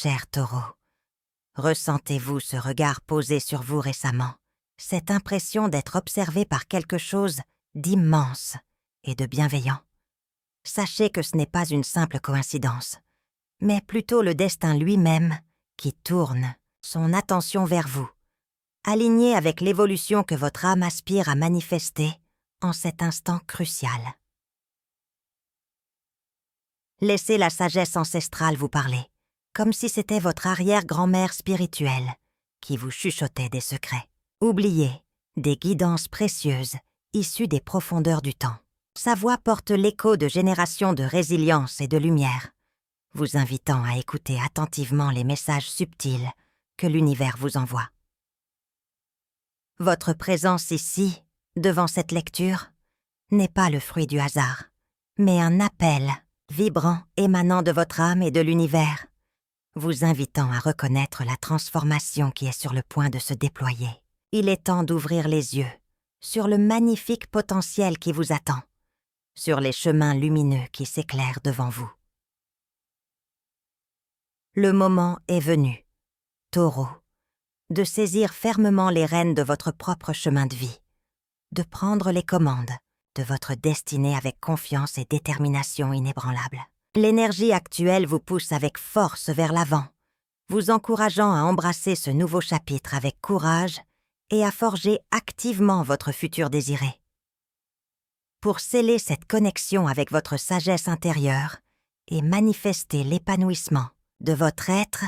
cher Taureau. Ressentez-vous ce regard posé sur vous récemment, cette impression d'être observé par quelque chose d'immense et de bienveillant. Sachez que ce n'est pas une simple coïncidence, mais plutôt le destin lui-même qui tourne son attention vers vous, aligné avec l'évolution que votre âme aspire à manifester en cet instant crucial. Laissez la sagesse ancestrale vous parler, comme si c'était votre arrière-grand-mère spirituelle qui vous chuchotait des secrets. Oubliez des guidances précieuses issues des profondeurs du temps. Sa voix porte l'écho de générations de résilience et de lumière, vous invitant à écouter attentivement les messages subtils que l'univers vous envoie. Votre présence ici, devant cette lecture, n'est pas le fruit du hasard, mais un appel vibrant émanant de votre âme et de l'univers, vous invitant à reconnaître la transformation qui est sur le point de se déployer. Il est temps d'ouvrir les yeux sur le magnifique potentiel qui vous attend, sur les chemins lumineux qui s'éclairent devant vous. Le moment est venu, Taureau, de saisir fermement les rênes de votre propre chemin de vie, de prendre les commandes de votre destinée avec confiance et détermination inébranlable. L'énergie actuelle vous pousse avec force vers l'avant, vous encourageant à embrasser ce nouveau chapitre avec courage et à forger activement votre futur désiré. Pour sceller cette connexion avec votre sagesse intérieure et manifester l'épanouissement de votre être,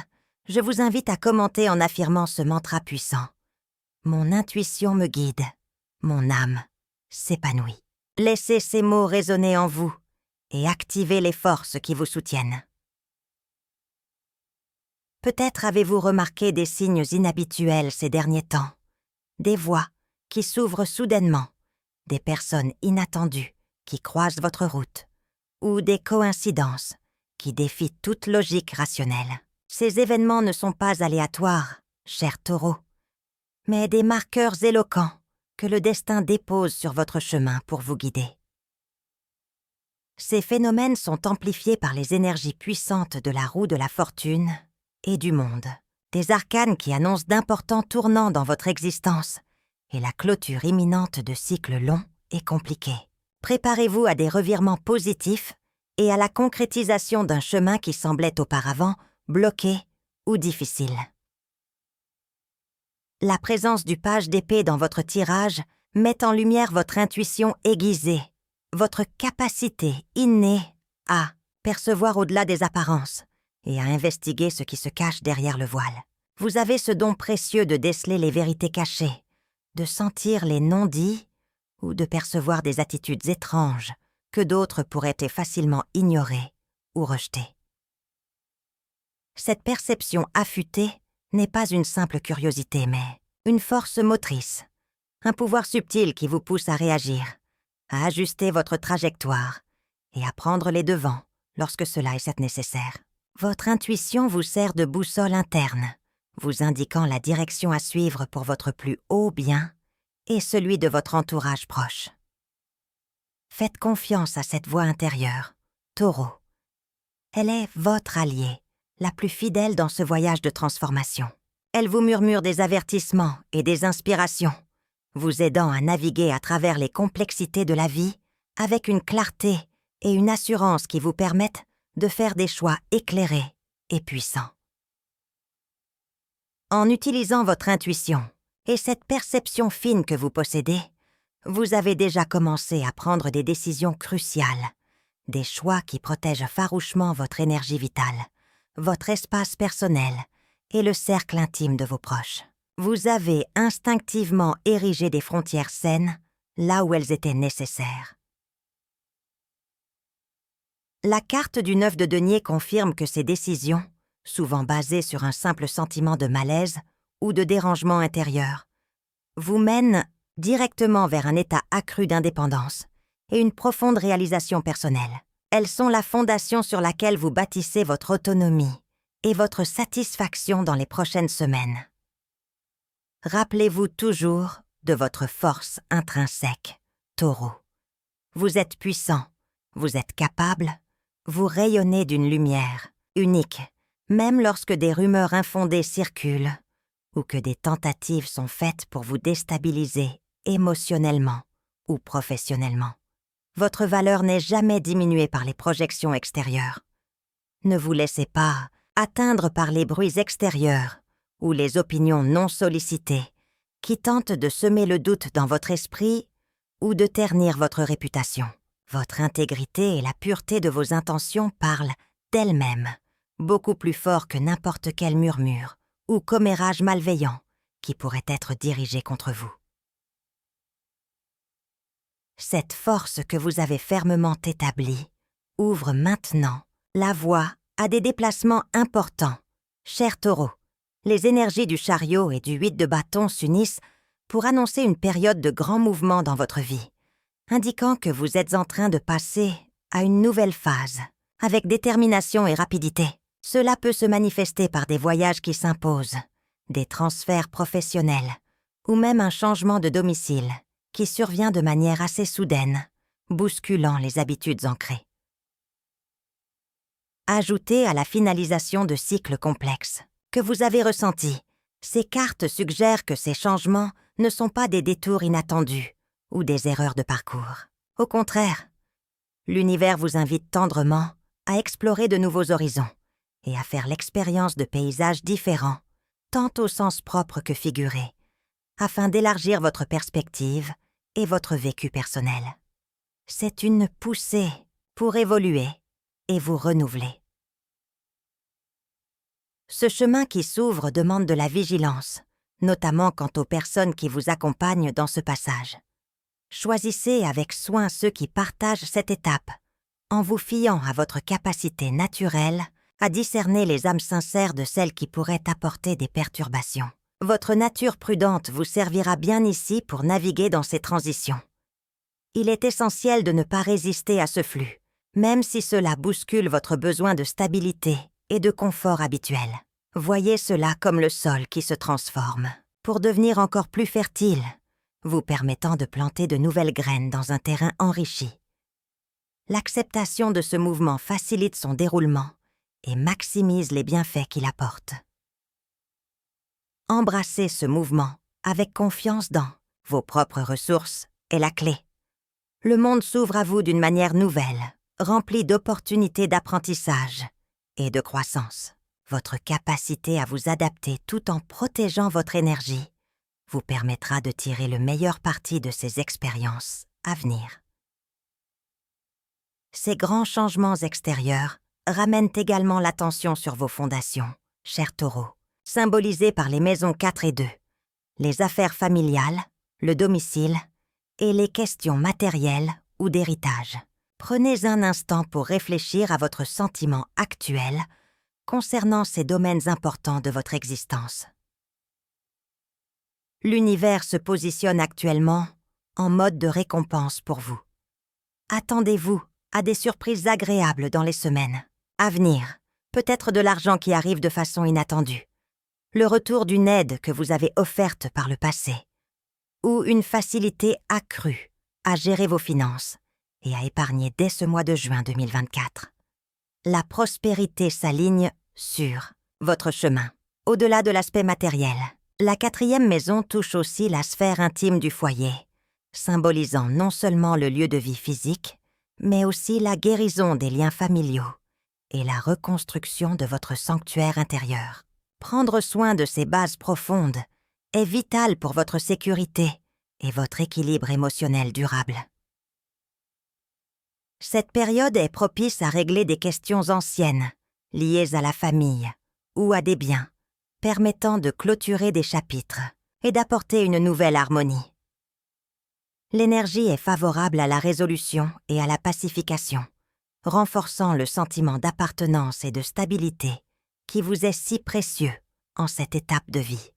je vous invite à commenter en affirmant ce mantra puissant. Mon intuition me guide, mon âme s'épanouit. Laissez ces mots résonner en vous et activez les forces qui vous soutiennent. Peut-être avez-vous remarqué des signes inhabituels ces derniers temps, des voies qui s'ouvrent soudainement, des personnes inattendues qui croisent votre route, ou des coïncidences qui défient toute logique rationnelle. Ces événements ne sont pas aléatoires, cher Taureau, mais des marqueurs éloquents que le destin dépose sur votre chemin pour vous guider. Ces phénomènes sont amplifiés par les énergies puissantes de la roue de la fortune et du monde, des arcanes qui annoncent d'importants tournants dans votre existence et la clôture imminente de cycles longs et compliqués. Préparez-vous à des revirements positifs et à la concrétisation d'un chemin qui semblait auparavant bloqué ou difficile. La présence du page d'épée dans votre tirage met en lumière votre intuition aiguisée, votre capacité innée à percevoir au-delà des apparences et à investiguer ce qui se cache derrière le voile. Vous avez ce don précieux de déceler les vérités cachées, de sentir les non-dits ou de percevoir des attitudes étranges que d'autres pourraient facilement ignorer ou rejeter. Cette perception affûtée n'est pas une simple curiosité, mais une force motrice, un pouvoir subtil qui vous pousse à réagir, à ajuster votre trajectoire et à prendre les devants lorsque cela est nécessaire. Votre intuition vous sert de boussole interne, vous indiquant la direction à suivre pour votre plus haut bien et celui de votre entourage proche. Faites confiance à cette voix intérieure, Taureau. Elle est votre alliée, la plus fidèle dans ce voyage de transformation. Elle vous murmure des avertissements et des inspirations, vous aidant à naviguer à travers les complexités de la vie avec une clarté et une assurance qui vous permettent de faire des choix éclairés et puissants. En utilisant votre intuition et cette perception fine que vous possédez, vous avez déjà commencé à prendre des décisions cruciales, des choix qui protègent farouchement votre énergie vitale, votre espace personnel et le cercle intime de vos proches. Vous avez instinctivement érigé des frontières saines là où elles étaient nécessaires. La carte du 9 de denier confirme que ces décisions, souvent basées sur un simple sentiment de malaise ou de dérangement intérieur, vous mènent directement vers un état accru d'indépendance et une profonde réalisation personnelle. Elles sont la fondation sur laquelle vous bâtissez votre autonomie et votre satisfaction dans les prochaines semaines. Rappelez-vous toujours de votre force intrinsèque, Taureau. Vous êtes puissant, vous êtes capable, vous rayonnez d'une lumière unique, même lorsque des rumeurs infondées circulent ou que des tentatives sont faites pour vous déstabiliser émotionnellement ou professionnellement. Votre valeur n'est jamais diminuée par les projections extérieures. Ne vous laissez pas atteindre par les bruits extérieurs ou les opinions non sollicitées qui tentent de semer le doute dans votre esprit ou de ternir votre réputation. Votre intégrité et la pureté de vos intentions parlent d'elles-mêmes, beaucoup plus fort que n'importe quel murmure ou commérage malveillant qui pourrait être dirigé contre vous. Cette force que vous avez fermement établie ouvre maintenant la voie à des déplacements importants. Cher Taureau, les énergies du chariot et du 8 de bâton s'unissent pour annoncer une période de grands mouvements dans votre vie, indiquant que vous êtes en train de passer à une nouvelle phase, avec détermination et rapidité. Cela peut se manifester par des voyages qui s'imposent, des transferts professionnels, ou même un changement de domicile qui survient de manière assez soudaine, bousculant les habitudes ancrées. Ajoutez à la finalisation de cycles complexes que vous avez ressentis, ces cartes suggèrent que ces changements ne sont pas des détours inattendus ou des erreurs de parcours. Au contraire, l'univers vous invite tendrement à explorer de nouveaux horizons et à faire l'expérience de paysages différents, tant au sens propre que figuré, afin d'élargir votre perspective et votre vécu personnel. C'est une poussée pour évoluer et vous renouveler. Ce chemin qui s'ouvre demande de la vigilance, notamment quant aux personnes qui vous accompagnent dans ce passage. Choisissez avec soin ceux qui partagent cette étape, en vous fiant à votre capacité naturelle à discerner les âmes sincères de celles qui pourraient apporter des perturbations. Votre nature prudente vous servira bien ici pour naviguer dans ces transitions. Il est essentiel de ne pas résister à ce flux, même si cela bouscule votre besoin de stabilité et de confort habituel. Voyez cela comme le sol qui se transforme, pour devenir encore plus fertile, vous permettant de planter de nouvelles graines dans un terrain enrichi. L'acceptation de ce mouvement facilite son déroulement et maximise les bienfaits qu'il apporte. Embrassez ce mouvement avec confiance dans vos propres ressources est la clé. Le monde s'ouvre à vous d'une manière nouvelle, remplie d'opportunités d'apprentissage et de croissance. Votre capacité à vous adapter tout en protégeant votre énergie vous permettra de tirer le meilleur parti de ces expériences à venir. Ces grands changements extérieurs ramènent également l'attention sur vos fondations, cher Taureau, symbolisées par les maisons 4 et 2, les affaires familiales, le domicile et les questions matérielles ou d'héritage. Prenez un instant pour réfléchir à votre sentiment actuel concernant ces domaines importants de votre existence. L'univers se positionne actuellement en mode de récompense pour vous. Attendez-vous à des surprises agréables dans les semaines à venir, peut-être de l'argent qui arrive de façon inattendue, le retour d'une aide que vous avez offerte par le passé, ou une facilité accrue à gérer vos finances et à épargner dès ce mois de juin 2024. La prospérité s'aligne sur votre chemin. Au-delà de l'aspect matériel, la 4e maison touche aussi la sphère intime du foyer, symbolisant non seulement le lieu de vie physique, mais aussi la guérison des liens familiaux et la reconstruction de votre sanctuaire intérieur. Prendre soin de ces bases profondes est vital pour votre sécurité et votre équilibre émotionnel durable. Cette période est propice à régler des questions anciennes, liées à la famille ou à des biens, permettant de clôturer des chapitres et d'apporter une nouvelle harmonie. L'énergie est favorable à la résolution et à la pacification, renforçant le sentiment d'appartenance et de stabilité qui vous est si précieux en cette étape de vie.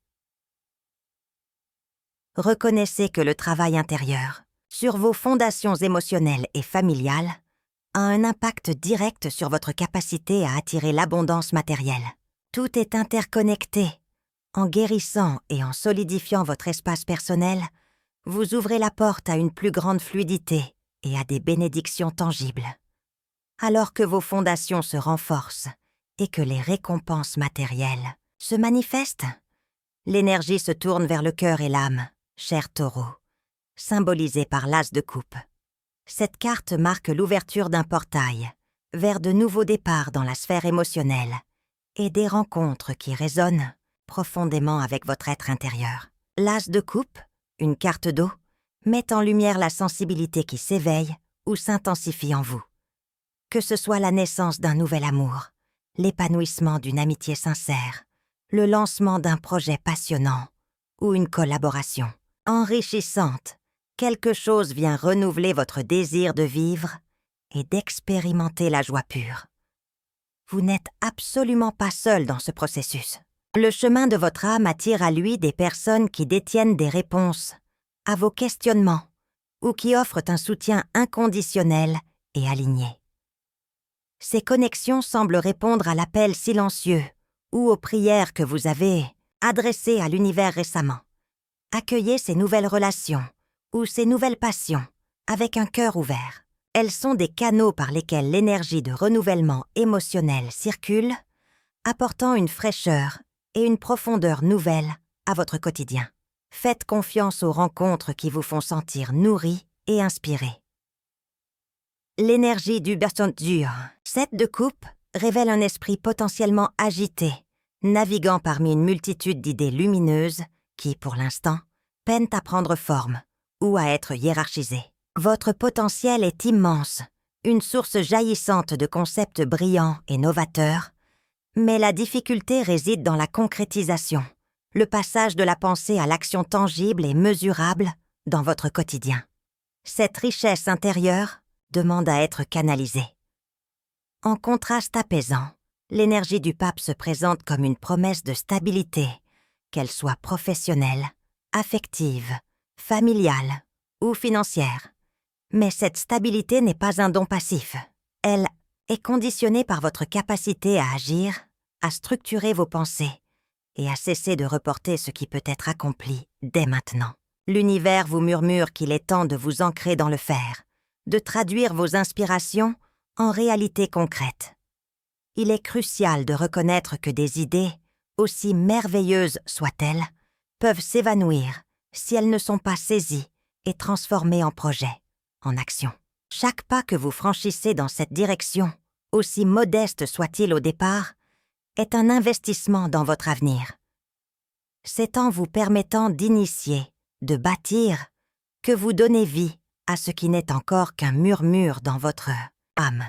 Reconnaissez que le travail intérieur, sur vos fondations émotionnelles et familiales, a un impact direct sur votre capacité à attirer l'abondance matérielle. Tout est interconnecté. En guérissant et en solidifiant votre espace personnel, vous ouvrez la porte à une plus grande fluidité et à des bénédictions tangibles. Alors que vos fondations se renforcent et que les récompenses matérielles se manifestent, l'énergie se tourne vers le cœur et l'âme, cher taureau, symbolisé par l'as de coupe. Cette carte marque l'ouverture d'un portail vers de nouveaux départs dans la sphère émotionnelle et des rencontres qui résonnent profondément avec votre être intérieur. L'as de coupe, une carte d'eau, met en lumière la sensibilité qui s'éveille ou s'intensifie en vous. Que ce soit la naissance d'un nouvel amour, l'épanouissement d'une amitié sincère, le lancement d'un projet passionnant ou une collaboration enrichissante, quelque chose vient renouveler votre désir de vivre et d'expérimenter la joie pure. Vous n'êtes absolument pas seul dans ce processus. Le chemin de votre âme attire à lui des personnes qui détiennent des réponses à vos questionnements ou qui offrent un soutien inconditionnel et aligné. Ces connexions semblent répondre à l'appel silencieux ou aux prières que vous avez adressées à l'univers récemment. Accueillez ces nouvelles relations ou ces nouvelles passions avec un cœur ouvert. Elles sont des canaux par lesquels l'énergie de renouvellement émotionnel circule, apportant une fraîcheur et une profondeur nouvelles à votre quotidien. Faites confiance aux rencontres qui vous font sentir nourris et inspirés. L'énergie du baston dur, 7 de coupe, révèle un esprit potentiellement agité, naviguant parmi une multitude d'idées lumineuses qui, pour l'instant, peinent à prendre forme ou à être hiérarchisées. Votre potentiel est immense, une source jaillissante de concepts brillants et novateurs, mais la difficulté réside dans la concrétisation, le passage de la pensée à l'action tangible et mesurable dans votre quotidien. Cette richesse intérieure demande à être canalisée. En contraste apaisant, l'énergie du pape se présente comme une promesse de stabilité, qu'elle soit professionnelle, affective, familiale ou financière. Mais cette stabilité n'est pas un don passif. Elle est conditionnée par votre capacité à agir, à structurer vos pensées et à cesser de reporter ce qui peut être accompli dès maintenant. L'univers vous murmure qu'il est temps de vous ancrer dans le faire, de traduire vos inspirations en réalité concrète. Il est crucial de reconnaître que des idées, aussi merveilleuses soient-elles, peuvent s'évanouir si elles ne sont pas saisies et transformées en projet, en action. Chaque pas que vous franchissez dans cette direction, aussi modeste soit-il au départ, est un investissement dans votre avenir. C'est en vous permettant d'initier, de bâtir, que vous donnez vie à ce qui n'est encore qu'un murmure dans votre âme.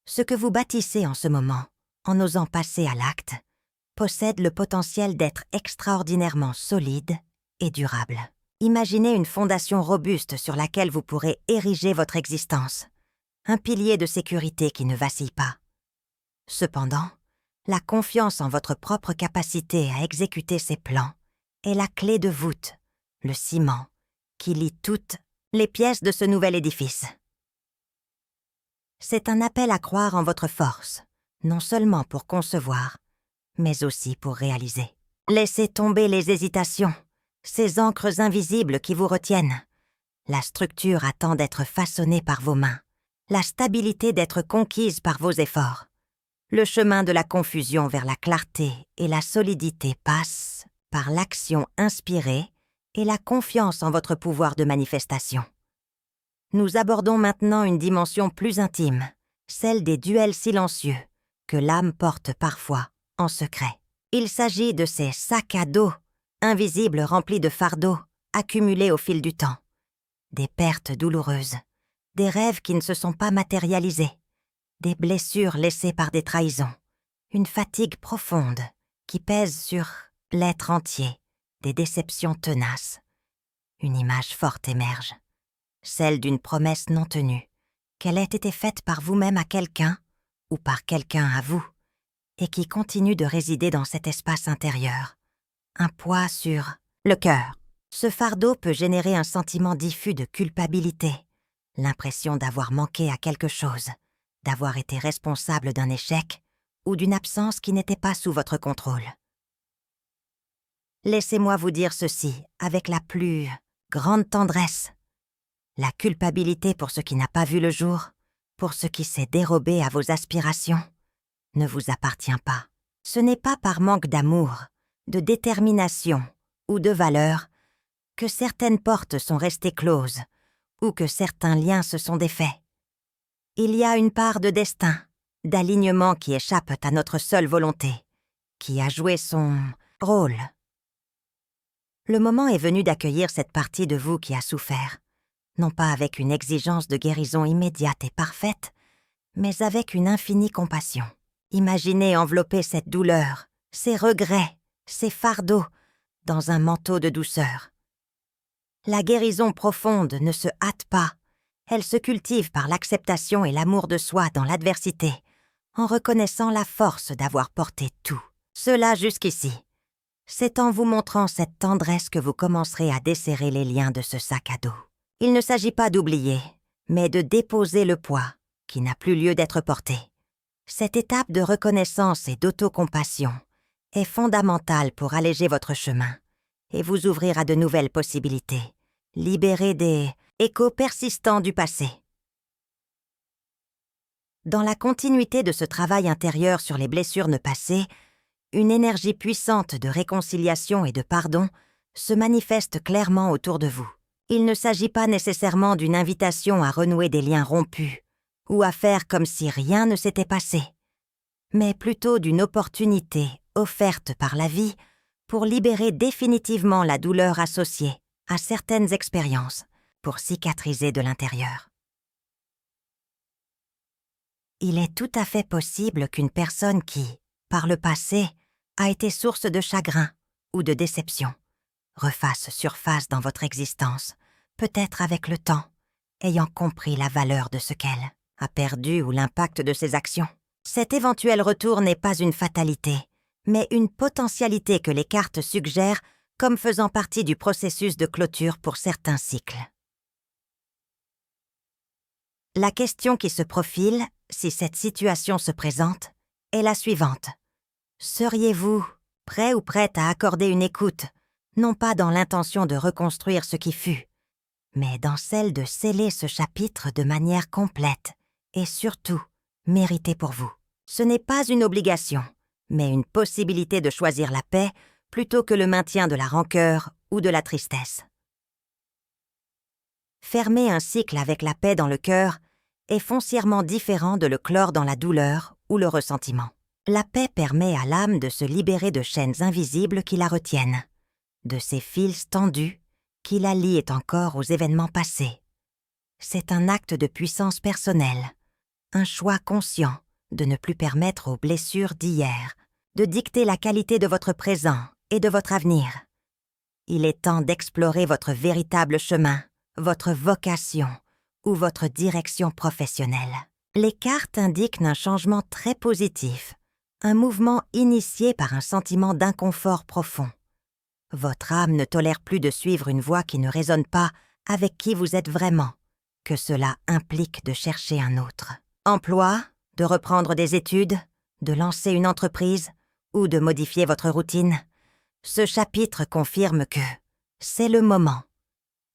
Ce que vous bâtissez en ce moment, en osant passer à l'acte, possède le potentiel d'être extraordinairement solide et durable. Imaginez une fondation robuste sur laquelle vous pourrez ériger votre existence, un pilier de sécurité qui ne vacille pas. Cependant, la confiance en votre propre capacité à exécuter ces plans est la clé de voûte, le ciment, qui lie toutes les pièces de ce nouvel édifice. C'est un appel à croire en votre force, non seulement pour concevoir, mais aussi pour réaliser. Laissez tomber les hésitations, ces ancres invisibles qui vous retiennent. La structure attend d'être façonnée par vos mains, la stabilité d'être conquise par vos efforts. Le chemin de la confusion vers la clarté et la solidité passe par l'action inspirée et la confiance en votre pouvoir de manifestation. Nous abordons maintenant une dimension plus intime, celle des duels silencieux que l'âme porte parfois en secret. Il s'agit de ces sacs à dos invisibles remplis de fardeaux accumulés au fil du temps, des pertes douloureuses, des rêves qui ne se sont pas matérialisés, des blessures laissées par des trahisons, une fatigue profonde qui pèse sur l'être entier, des déceptions tenaces. Une image forte émerge, celle d'une promesse non tenue, qu'elle ait été faite par vous-même à quelqu'un ou par quelqu'un à vous, et qui continue de résider dans cet espace intérieur. Un poids sur le cœur. Ce fardeau peut générer un sentiment diffus de culpabilité, l'impression d'avoir manqué à quelque chose, d'avoir été responsable d'un échec ou d'une absence qui n'était pas sous votre contrôle. Laissez-moi vous dire ceci avec la plus grande tendresse. La culpabilité pour ce qui n'a pas vu le jour pour ce qui s'est dérobé à vos aspirations ne vous appartient pas. Ce n'est pas par manque d'amour, de détermination ou de valeur que certaines portes sont restées closes ou que certains liens se sont défaits. Il y a une part de destin, d'alignement qui échappe à notre seule volonté, qui a joué son rôle. Le moment est venu d'accueillir cette partie de vous qui a souffert, non pas avec une exigence de guérison immédiate et parfaite, mais avec une infinie compassion. Imaginez envelopper cette douleur, ces regrets, ces fardeaux, dans un manteau de douceur. La guérison profonde ne se hâte pas, elle se cultive par l'acceptation et l'amour de soi dans l'adversité, en reconnaissant la force d'avoir porté tout. Cela jusqu'ici. C'est en vous montrant cette tendresse que vous commencerez à desserrer les liens de ce sac à dos. Il ne s'agit pas d'oublier, mais de déposer le poids qui n'a plus lieu d'être porté. Cette étape de reconnaissance et d'autocompassion est fondamentale pour alléger votre chemin et vous ouvrir à de nouvelles possibilités, libérer des échos persistants du passé. Dans la continuité de ce travail intérieur sur les blessures ne passées, une énergie puissante de réconciliation et de pardon se manifeste clairement autour de vous. Il ne s'agit pas nécessairement d'une invitation à renouer des liens rompus ou à faire comme si rien ne s'était passé, mais plutôt d'une opportunité offerte par la vie pour libérer définitivement la douleur associée à certaines expériences, pour cicatriser de l'intérieur. Il est tout à fait possible qu'une personne qui, par le passé, a été source de chagrin ou de déception, refasse surface dans votre existence, peut-être avec le temps, ayant compris la valeur de ce qu'elle a perdu ou l'impact de ses actions. Cet éventuel retour n'est pas une fatalité, mais une potentialité que les cartes suggèrent comme faisant partie du processus de clôture pour certains cycles. La question qui se profile, si cette situation se présente, est la suivante. Seriez-vous prêt ou prête à accorder une écoute, non pas dans l'intention de reconstruire ce qui fut, mais dans celle de sceller ce chapitre de manière complète et surtout méritée pour vous? Ce n'est pas une obligation, mais une possibilité de choisir la paix plutôt que le maintien de la rancœur ou de la tristesse. Fermer un cycle avec la paix dans le cœur est foncièrement différent de le clore dans la douleur ou le ressentiment. La paix permet à l'âme de se libérer de chaînes invisibles qui la retiennent, de ces fils tendus qui la lient encore aux événements passés. C'est un acte de puissance personnelle, un choix conscient de ne plus permettre aux blessures d'hier de dicter la qualité de votre présent et de votre avenir. Il est temps d'explorer votre véritable chemin, votre vocation ou votre direction professionnelle. Les cartes indiquent un changement très positif, un mouvement initié par un sentiment d'inconfort profond. Votre âme ne tolère plus de suivre une voie qui ne résonne pas avec qui vous êtes vraiment, que cela implique de chercher un autre emploi, de reprendre des études, de lancer une entreprise ou de modifier votre routine. Ce chapitre confirme que c'est le moment.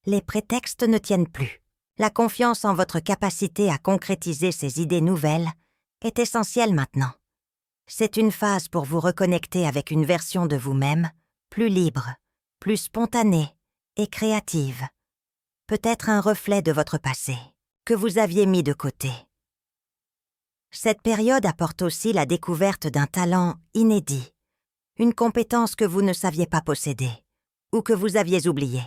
Les prétextes ne tiennent plus. La confiance en votre capacité à concrétiser ces idées nouvelles est essentielle maintenant. C'est une phase pour vous reconnecter avec une version de vous-même plus libre, plus spontanée et créative. Peut-être un reflet de votre passé, que vous aviez mis de côté. Cette période apporte aussi la découverte d'un talent inédit, une compétence que vous ne saviez pas posséder ou que vous aviez oubliée.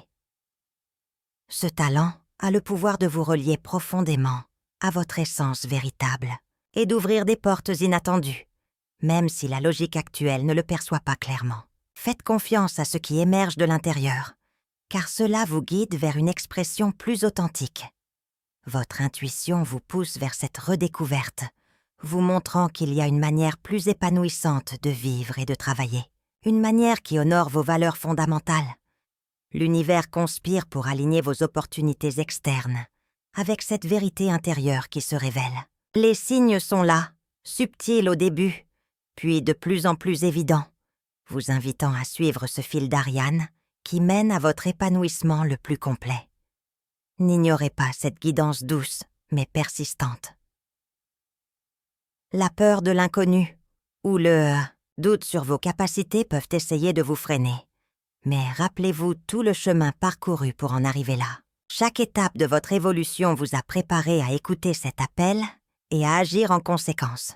Ce talent a le pouvoir de vous relier profondément à votre essence véritable et d'ouvrir des portes inattendues, même si la logique actuelle ne le perçoit pas clairement. Faites confiance à ce qui émerge de l'intérieur, car cela vous guide vers une expression plus authentique. Votre intuition vous pousse vers cette redécouverte, vous montrant qu'il y a une manière plus épanouissante de vivre et de travailler, une manière qui honore vos valeurs fondamentales. L'univers conspire pour aligner vos opportunités externes avec cette vérité intérieure qui se révèle. Les signes sont là, subtils au début, puis de plus en plus évidents, vous invitant à suivre ce fil d'Ariane qui mène à votre épanouissement le plus complet. N'ignorez pas cette guidance douce, mais persistante. La peur de l'inconnu ou le doute sur vos capacités peuvent essayer de vous freiner. Mais rappelez-vous tout le chemin parcouru pour en arriver là. Chaque étape de votre évolution vous a préparé à écouter cet appel et à agir en conséquence.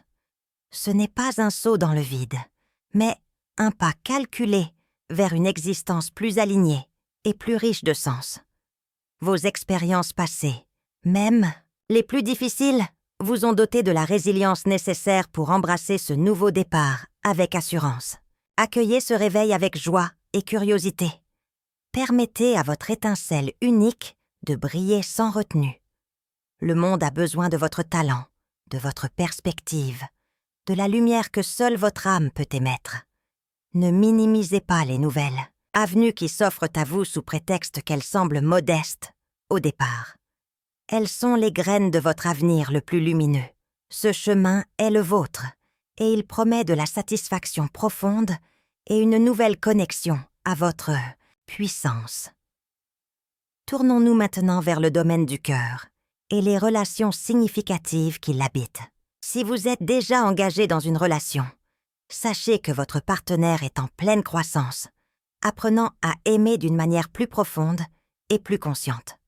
Ce n'est pas un saut dans le vide, mais un pas calculé vers une existence plus alignée et plus riche de sens. Vos expériences passées, même les plus difficiles, vous ont doté de la résilience nécessaire pour embrasser ce nouveau départ avec assurance. Accueillez ce réveil avec joie et curiosité. Permettez à votre étincelle unique de briller sans retenue. Le monde a besoin de votre talent, de votre perspective, de la lumière que seule votre âme peut émettre. Ne minimisez pas les nouvelles avenues qui s'offrent à vous sous prétexte qu'elles semblent modestes au départ. Elles sont les graines de votre avenir le plus lumineux. Ce chemin est le vôtre, et il promet de la satisfaction profonde et une nouvelle connexion à votre puissance. Tournons-nous maintenant vers le domaine du cœur et les relations significatives qui l'habitent. Si vous êtes déjà engagé dans une relation, sachez que votre partenaire est en pleine croissance, apprenant à aimer d'une manière plus profonde et plus consciente.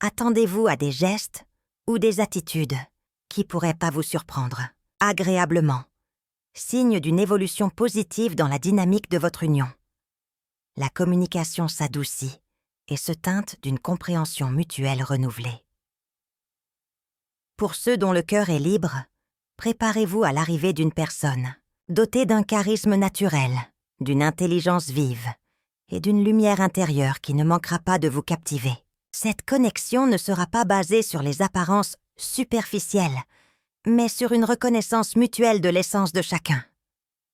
Attendez-vous à des gestes ou des attitudes qui pourraient pas vous surprendre, agréablement, signe d'une évolution positive dans la dynamique de votre union. La communication s'adoucit et se teinte d'une compréhension mutuelle renouvelée. Pour ceux dont le cœur est libre, préparez-vous à l'arrivée d'une personne dotée d'un charisme naturel, d'une intelligence vive et d'une lumière intérieure qui ne manquera pas de vous captiver. Cette connexion ne sera pas basée sur les apparences superficielles, mais sur une reconnaissance mutuelle de l'essence de chacun.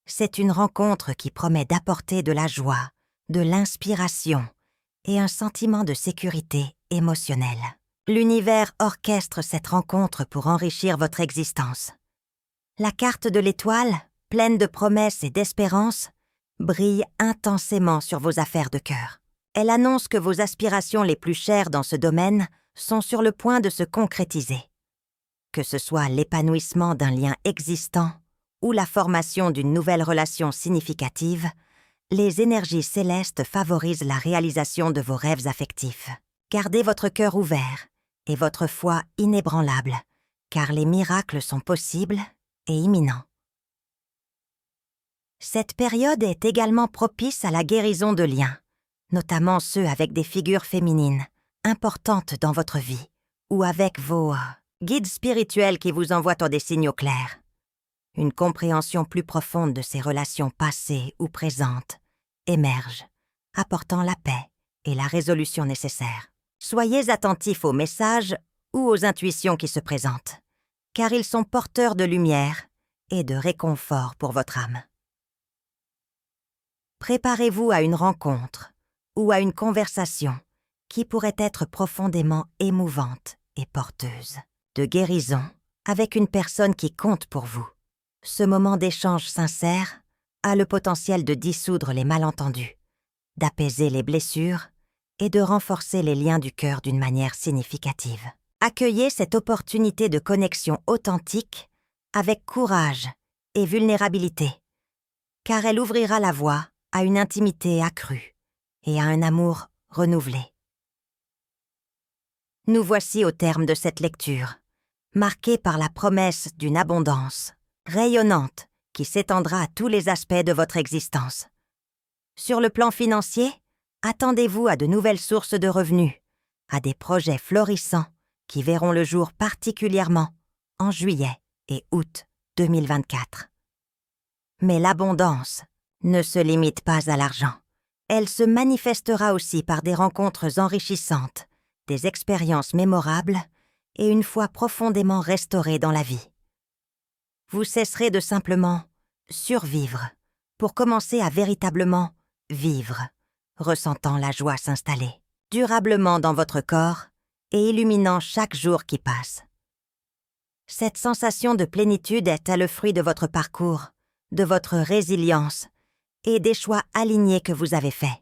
C'est une rencontre qui promet d'apporter de la joie, de l'inspiration et un sentiment de sécurité émotionnelle. L'univers orchestre cette rencontre pour enrichir votre existence. La carte de l'étoile, pleine de promesses et d'espérance, brille intensément sur vos affaires de cœur. Elle annonce que vos aspirations les plus chères dans ce domaine sont sur le point de se concrétiser. Que ce soit l'épanouissement d'un lien existant ou la formation d'une nouvelle relation significative, les énergies célestes favorisent la réalisation de vos rêves affectifs. Gardez votre cœur ouvert et votre foi inébranlable, car les miracles sont possibles et imminents. Cette période est également propice à la guérison de liens, notamment ceux avec des figures féminines, importantes dans votre vie, ou avec vos guides spirituels qui vous envoient des signaux clairs. Une compréhension plus profonde de ces relations passées ou présentes émerge, apportant la paix et la résolution nécessaires. Soyez attentifs aux messages ou aux intuitions qui se présentent, car ils sont porteurs de lumière et de réconfort pour votre âme. Préparez-vous à une rencontre ou à une conversation qui pourrait être profondément émouvante et porteuse de guérison avec une personne qui compte pour vous. Ce moment d'échange sincère a le potentiel de dissoudre les malentendus, d'apaiser les blessures et de renforcer les liens du cœur d'une manière significative. Accueillez cette opportunité de connexion authentique avec courage et vulnérabilité, car elle ouvrira la voie à une intimité accrue et à un amour renouvelé. Nous voici au terme de cette lecture, marquée par la promesse d'une abondance rayonnante qui s'étendra à tous les aspects de votre existence. Sur le plan financier, attendez-vous à de nouvelles sources de revenus, à des projets florissants qui verront le jour particulièrement en juillet et août 2024. Mais l'abondance ne se limite pas à l'argent. Elle se manifestera aussi par des rencontres enrichissantes, des expériences mémorables et une foi profondément restaurée dans la vie. Vous cesserez de simplement survivre pour commencer à véritablement vivre, ressentant la joie s'installer durablement dans votre corps et illuminant chaque jour qui passe. Cette sensation de plénitude est le fruit de votre parcours, de votre résilience et des choix alignés que vous avez faits.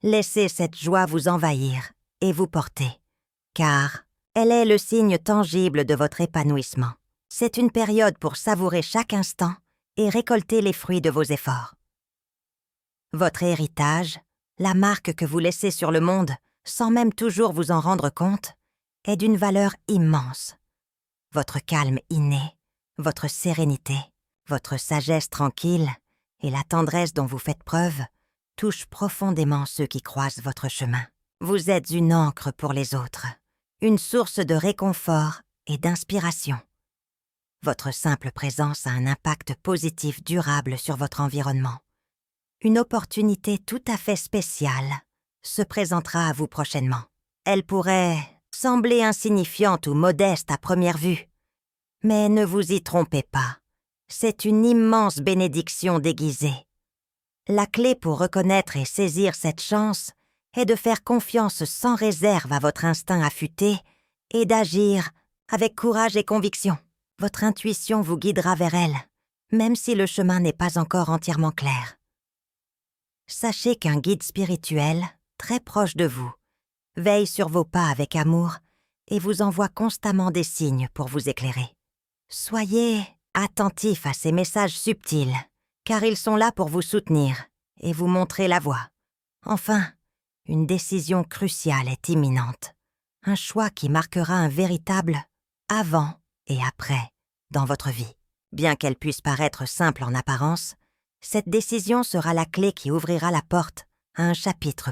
Laissez cette joie vous envahir et vous porter, car elle est le signe tangible de votre épanouissement C'est une période pour savourer chaque instant et récolter les fruits de vos efforts. Votre héritage, la marque que vous laissez sur le monde, sans même toujours vous en rendre compte, est d'une valeur immense. Votre calme inné, votre sérénité, votre sagesse tranquille et la tendresse dont vous faites preuve touchent profondément ceux qui croisent votre chemin. Vous êtes une encre pour les autres, une source de réconfort et d'inspiration. Votre simple présence a un impact positif durable sur votre environnement. Une opportunité tout à fait spéciale se présentera à vous prochainement. Elle pourrait sembler insignifiante ou modeste à première vue, mais ne vous y trompez pas. C'est une immense bénédiction déguisée. La clé pour reconnaître et saisir cette chance est de faire confiance sans réserve à votre instinct affûté et d'agir avec courage et conviction. Votre intuition vous guidera vers elle, même si le chemin n'est pas encore entièrement clair. Sachez qu'un guide spirituel, très proche de vous, veille sur vos pas avec amour et vous envoie constamment des signes pour vous éclairer. Soyez attentif à ces messages subtils, car ils sont là pour vous soutenir et vous montrer la voie. Enfin, une décision cruciale est imminente. Un choix qui marquera un véritable avant et après dans votre vie. Bien qu'elle puisse paraître simple en apparence, cette décision sera la clé qui ouvrira la porte à un chapitre